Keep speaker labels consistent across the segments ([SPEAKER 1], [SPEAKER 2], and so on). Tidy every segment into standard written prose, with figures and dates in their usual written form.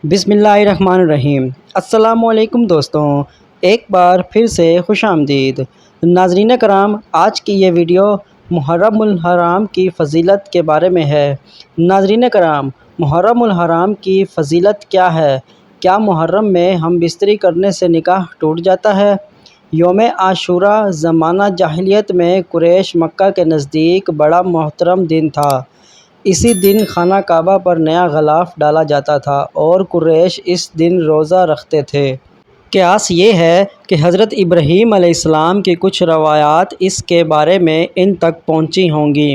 [SPEAKER 1] بسم اللہ الرحمن الرحیم۔ السلام علیکم دوستوں، ایک بار پھر سے خوش آمدید۔ ناظرین کرام، آج کی یہ ویڈیو محرم الحرام کی فضیلت کے بارے میں ہے۔ ناظرین کرام، محرم الحرام کی فضیلت کیا ہے؟ کیا محرم میں ہم بستری کرنے سے نکاح ٹوٹ جاتا ہے؟ یوم عاشوراء زمانہ جاہلیت میں قریش مکہ کے نزدیک بڑا محترم دن تھا۔ اسی دن خانہ کعبہ پر نیا غلاف ڈالا جاتا تھا اور قریش اس دن روزہ رکھتے تھے۔ قیاس یہ ہے کہ حضرت ابراہیم علیہ السلام کی کچھ روایات اس کے بارے میں ان تک پہنچی ہوں گی۔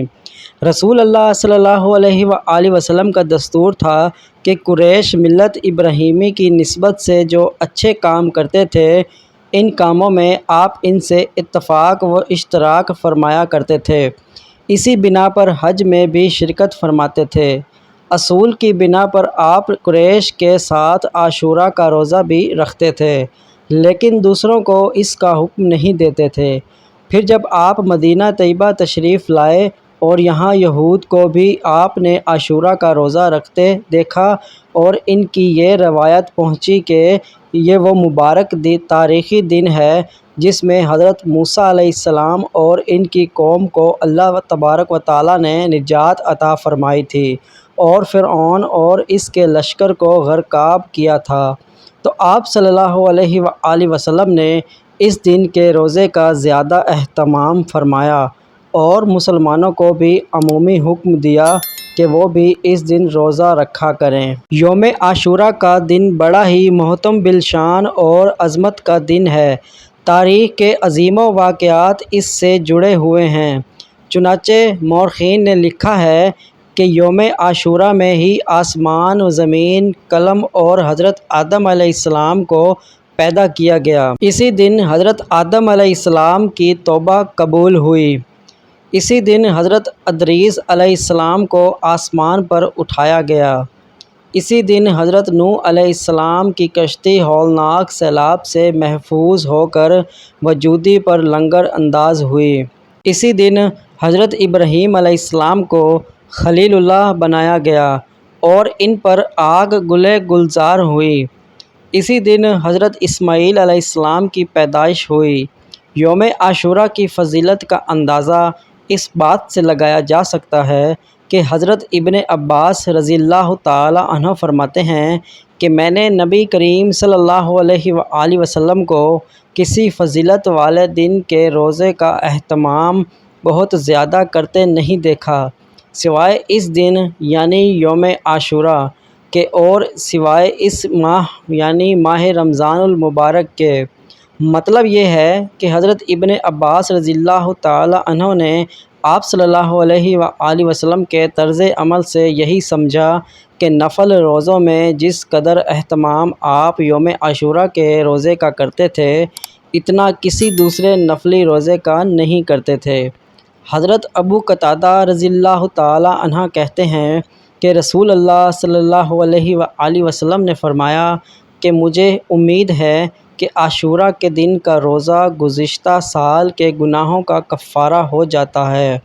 [SPEAKER 1] رسول اللہ صلی اللہ علیہ وآلہ وسلم کا دستور تھا کہ قریش ملت ابراہیمی کی نسبت سے جو اچھے کام کرتے تھے، ان کاموں میں آپ ان سے اتفاق و اشتراک فرمایا کرتے تھے۔ اسی بنا پر حج میں بھی شرکت فرماتے تھے۔ اصول کی بنا پر آپ قریش کے ساتھ عاشوراء کا روزہ بھی رکھتے تھے، لیکن دوسروں کو اس کا حکم نہیں دیتے تھے۔ پھر جب آپ مدینہ طیبہ تشریف لائے اور یہاں یہود کو بھی آپ نے عاشوراء کا روزہ رکھتے دیکھا اور ان کی یہ روایت پہنچی کہ یہ وہ مبارک تاریخی دن ہے جس میں حضرت موسیٰ علیہ السلام اور ان کی قوم کو اللہ تبارک و تعالیٰ نے نجات عطا فرمائی تھی اور فرعون اور اس کے لشکر کو غرقاب کیا تھا، تو آپ صلی اللہ علیہ وآلہ وسلم نے اس دن کے روزے کا زیادہ اہتمام فرمایا اور مسلمانوں کو بھی عمومی حکم دیا کہ وہ بھی اس دن روزہ رکھا کریں۔ یوم عاشوراء کا دن بڑا ہی محترم بالشان اور عظمت کا دن ہے۔ تاریخ کے عظیم واقعات اس سے جڑے ہوئے ہیں۔ چنانچہ مورخین نے لکھا ہے کہ یوم عاشوراء میں ہی آسمان و زمین، قلم اور حضرت آدم علیہ السلام کو پیدا کیا گیا۔ اسی دن حضرت آدم علیہ السلام کی توبہ قبول ہوئی۔ اسی دن حضرت ادریس علیہ السلام کو آسمان پر اٹھایا گیا۔ اسی دن حضرت نوح علیہ السلام کی کشتی ہولناک سیلاب سے محفوظ ہو کر وجودی پر لنگر انداز ہوئی۔ اسی دن حضرت ابراہیم علیہ السلام کو خلیل اللہ بنایا گیا اور ان پر آگ گلے گلزار ہوئی۔ اسی دن حضرت اسماعیل علیہ السلام کی پیدائش ہوئی۔ یوم عاشوراء کی فضیلت کا اندازہ اس بات سے لگایا جا سکتا ہے کہ حضرت ابن عباس رضی اللہ تعالیٰ عنہ فرماتے ہیں کہ میں نے نبی کریم صلی اللہ علیہ وآلہ وسلم کو کسی فضیلت والے دن کے روزے کا اہتمام بہت زیادہ کرتے نہیں دیکھا سوائے اس دن یعنی یوم عاشوراء کے اور سوائے اس ماہ یعنی ماہ رمضان المبارک کے۔ مطلب یہ ہے کہ حضرت ابن عباس رضی اللہ تعالیٰ عنہ نے آپ صلی اللہ علیہ وآلہ وسلم کے طرز عمل سے یہی سمجھا کہ نفل روزوں میں جس قدر اہتمام آپ یوم عاشوراء کے روزے کا کرتے تھے، اتنا کسی دوسرے نفلی روزے کا نہیں کرتے تھے۔ حضرت ابو قتادہ رضی اللہ تعالیٰ عنہ کہتے ہیں کہ رسول اللہ صلی اللہ علیہ وآلہ وسلم نے فرمایا کہ مجھے امید ہے کہ عاشوراء کے دن کا روزہ گزشتہ سال کے گناہوں کا کفارہ ہو جاتا ہے۔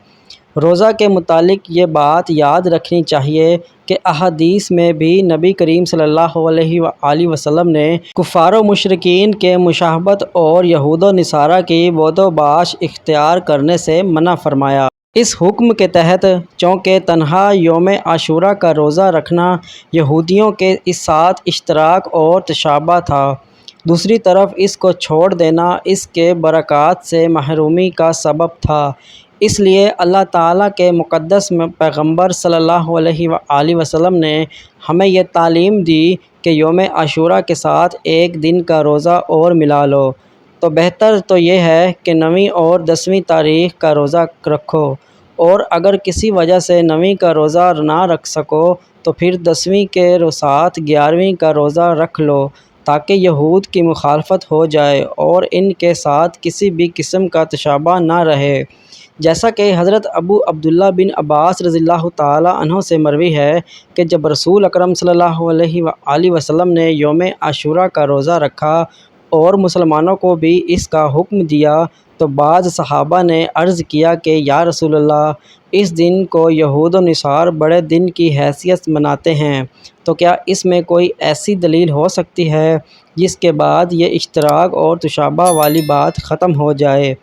[SPEAKER 1] روزہ کے متعلق یہ بات یاد رکھنی چاہیے کہ احادیث میں بھی نبی کریم صلی اللہ علیہ وآلہ وسلم نے کفار و مشرکین کے مشابہت اور یہود و نصارہ کی بود و باش اختیار کرنے سے منع فرمایا۔ اس حکم کے تحت چونکہ تنہا یوم عاشوراء کا روزہ رکھنا یہودیوں کے ساتھ اشتراک اور تشابہ تھا، دوسری طرف اس کو چھوڑ دینا اس کے برکات سے محرومی کا سبب تھا۔ اس لیے اللہ تعالیٰ کے مقدس پیغمبر صلی اللہ علیہ وآلہ وسلم نے ہمیں یہ تعلیم دی کہ یوم عاشوراء کے ساتھ ایک دن کا روزہ اور ملا لو، تو بہتر تو یہ ہے کہ 9ویں اور 10ویں تاریخ کا روزہ رکھو، اور اگر کسی وجہ سے 9ویں کا روزہ نہ رکھ سکو تو پھر 10ویں کے ساتھ 11ویں کا روزہ رکھ لو، تاکہ یہود کی مخالفت ہو جائے اور ان کے ساتھ کسی بھی قسم کا تشابہ نہ رہے۔ جیسا کہ حضرت ابو عبداللہ بن عباس رضی اللہ تعالیٰ عنہ سے مروی ہے کہ جب رسول اکرم صلی اللہ علیہ وآلہ وسلم نے یوم عاشوراء کا روزہ رکھا اور مسلمانوں کو بھی اس کا حکم دیا تو بعض صحابہ نے عرض کیا کہ یا رسول اللہ، اس دن کو یہود و نصارہ بڑے دن کی حیثیت مناتے ہیں، تو کیا اس میں کوئی ایسی دلیل ہو سکتی ہے جس کے بعد یہ اشتراک اور تشابہ والی بات ختم ہو جائے؟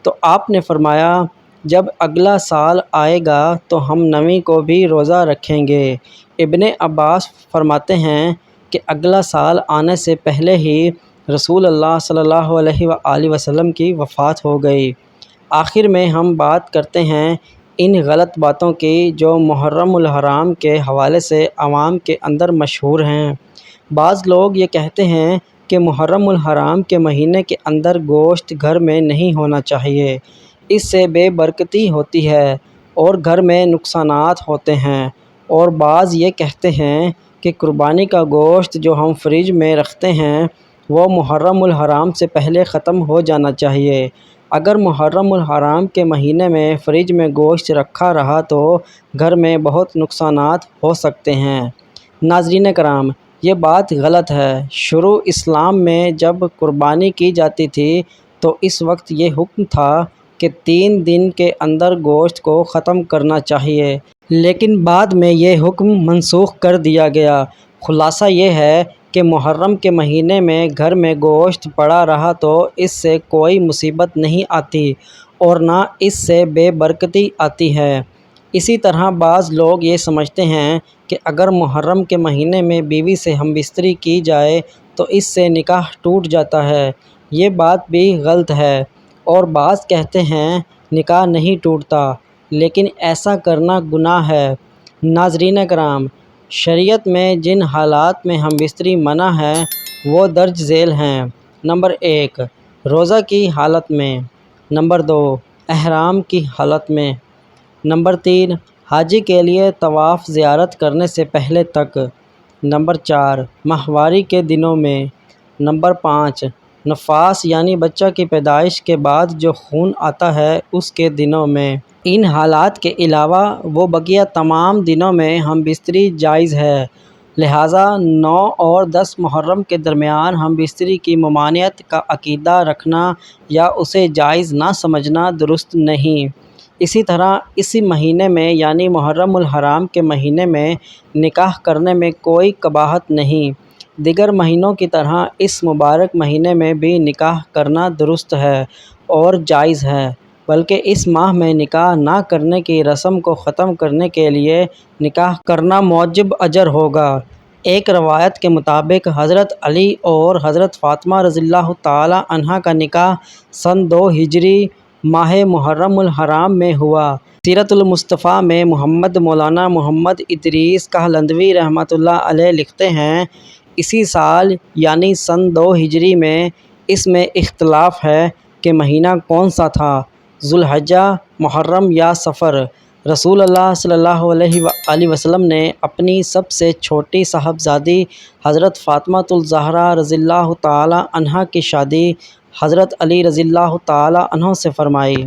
[SPEAKER 1] تو آپ نے فرمایا، جب اگلا سال آئے گا تو ہم 9ویں کو بھی روزہ رکھیں گے۔ ابن عباس فرماتے ہیں کہ اگلا سال آنے سے پہلے ہی رسول اللہ صلی اللہ علیہ وآلہ وسلم کی وفات ہو گئی۔ آخر میں ہم بات کرتے ہیں ان غلط باتوں کی جو محرم الحرام کے حوالے سے عوام کے اندر مشہور ہیں۔ بعض لوگ یہ کہتے ہیں کہ محرم الحرام کے مہینے کے اندر گوشت گھر میں نہیں ہونا چاہیے، اس سے بے برکتی ہوتی ہے اور گھر میں نقصانات ہوتے ہیں، اور بعض یہ کہتے ہیں کہ قربانی کا گوشت جو ہم فریج میں رکھتے ہیں وہ محرم الحرام سے پہلے ختم ہو جانا چاہیے۔ اگر محرم الحرام کے مہینے میں فریج میں گوشت رکھا رہا تو گھر میں بہت نقصانات ہو سکتے ہیں۔ ناظرین کرام، یہ بات غلط ہے۔ شروع اسلام میں جب قربانی کی جاتی تھی تو اس وقت یہ حکم تھا کہ 3 دن کے اندر گوشت کو ختم کرنا چاہیے، لیکن بعد میں یہ حکم منسوخ کر دیا گیا۔ خلاصہ یہ ہے کہ محرم کے مہینے میں گھر میں گوشت پڑا رہا تو اس سے کوئی مصیبت نہیں آتی اور نہ اس سے بے برکتی آتی ہے۔ اسی طرح بعض لوگ یہ سمجھتے ہیں کہ اگر محرم کے مہینے میں بیوی سے ہم بستری کی جائے تو اس سے نکاح ٹوٹ جاتا ہے۔ یہ بات بھی غلط ہے، اور بعض کہتے ہیں نکاح نہیں ٹوٹتا، لیکن ایسا کرنا گناہ ہے۔ ناظرین کرام، شریعت میں جن حالات میں ہم بستری منع ہے وہ درج ذیل ہیں۔ نمبر 1، روزہ کی حالت میں۔ نمبر 2، احرام کی حالت میں۔ نمبر 3، حاجی کے لیے طواف زیارت کرنے سے پہلے تک۔ نمبر 4، ماہواری کے دنوں میں۔ نمبر 5، نفاس یعنی بچہ کی پیدائش کے بعد جو خون آتا ہے اس کے دنوں میں۔ ان حالات کے علاوہ وہ بقیہ تمام دنوں میں ہم بستری جائز ہے، لہٰذا 9 اور 10 محرم کے درمیان ہم بستری کی ممانعت کا عقیدہ رکھنا یا اسے جائز نہ سمجھنا درست نہیں۔ اسی طرح اسی مہینے میں یعنی محرم الحرام کے مہینے میں نکاح کرنے میں کوئی قباحت نہیں۔ دیگر مہینوں کی طرح اس مبارک مہینے میں بھی نکاح کرنا درست ہے اور جائز ہے، بلکہ اس ماہ میں نکاح نہ کرنے کی رسم کو ختم کرنے کے لیے نکاح کرنا موجب اجر ہوگا۔ ایک روایت کے مطابق حضرت علی اور حضرت فاطمہ رضی اللہ تعالی عنہ کا نکاح سن 2 ہجری ماہ محرم الحرام میں ہوا۔ سیرت المصطفیٰ میں محمد مولانا محمد ادریس کہلندوی رحمۃ اللہ علیہ لکھتے ہیں، اسی سال یعنی سن 2 ہجری میں اس میں اختلاف ہے کہ مہینہ کون سا تھا، ذو الحجہ، محرم یا صفر۔ رسول اللہ صلی اللہ علیہ وآلہ وسلم نے اپنی سب سے چھوٹی صاحبزادی حضرت فاطمۃ الزہرا رضی اللہ تعالی عنہا کی شادی حضرت علی رضی اللہ تعالی عنہ سے فرمائی۔